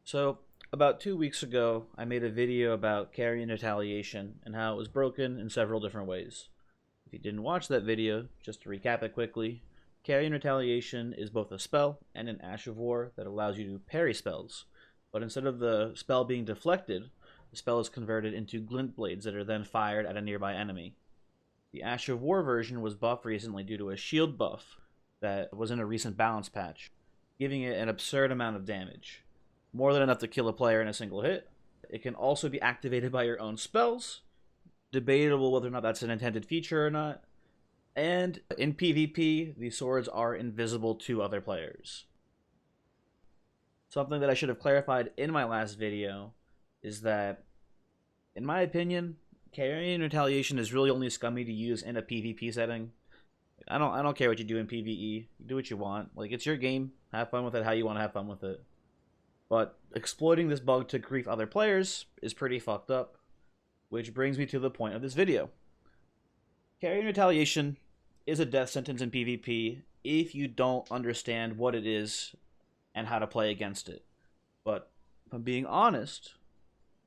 So, about 2 weeks ago, I made a video about Carian Retaliation and how it was broken in several different ways. If you didn't watch that video, just to recap it quickly, Carian Retaliation is both a spell and an Ash of War that allows you to parry spells. But instead of the spell being deflected, the spell is converted into glint blades that are then fired at a nearby enemy. The Ash of War version was buffed recently due to a shield buff that was in a recent balance patch, giving it an absurd amount of damage, more than enough to kill a player in a single hit. It can also be activated by your own spells, debatable whether or not that's an intended feature or not, and in PvP, the swords are invisible to other players. Something that I should have clarified in my last video is that, in my opinion, Carian Retaliation is really only scummy to use in a PvP setting. I don't care what you do in PvE. You do what you want. Like, it's your game. Have fun with it how you want to have fun with it. But exploiting this bug to grief other players is pretty fucked up, which brings me to the point of this video. Carian Retaliation is a death sentence in PvP if you don't understand what it is and how to play against it. But if I'm being honest,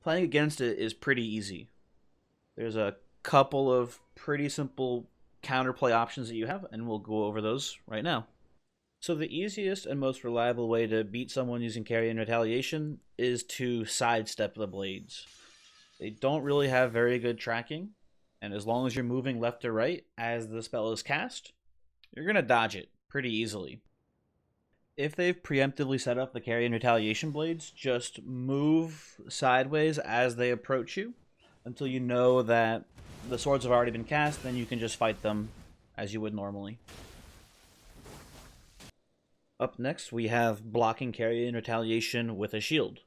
playing against it is pretty easy. There's a couple of pretty simple counterplay options that you have, and we'll go over those right now. So the easiest and most reliable way to beat someone using Carian Retaliation is to sidestep the blades. They don't really have very good tracking, and as long as you're moving left or right as the spell is cast, you're going to dodge it pretty easily. If they've preemptively set up the Carian Retaliation blades, just move sideways as they approach you until you know that the swords have already been cast, then you can just fight them as you would normally. Up next, we have blocking Carian Retaliation with a shield.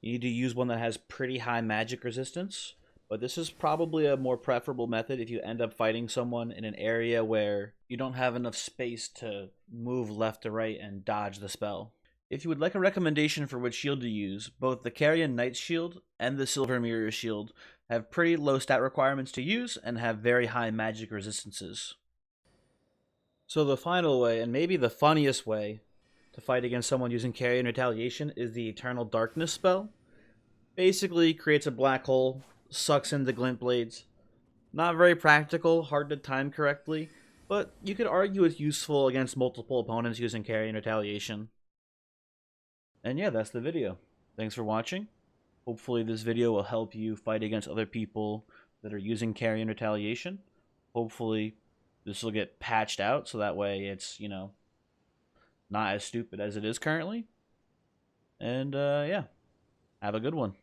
You need to use one that has pretty high magic resistance, but this is probably a more preferable method if you end up fighting someone in an area where you don't have enough space to move left to right and dodge the spell. If you would like a recommendation for which shield to use, both the Carian Knight's Shield and the Silver Mirror Shield have pretty low stat requirements to use and have very high magic resistances. So the final way, and maybe the funniest way, to fight against someone using Carian Retaliation is the Eternal Darkness spell. Basically creates a black hole, sucks in the glint blades. Not very practical, hard to time correctly, but you could argue it's useful against multiple opponents using Carian Retaliation. And yeah, that's the video. Thanks for watching. Hopefully this video will help you fight against other people that are using Carian Retaliation. Hopefully this will get patched out so that way it's, not as stupid as it is currently. And yeah, have a good one.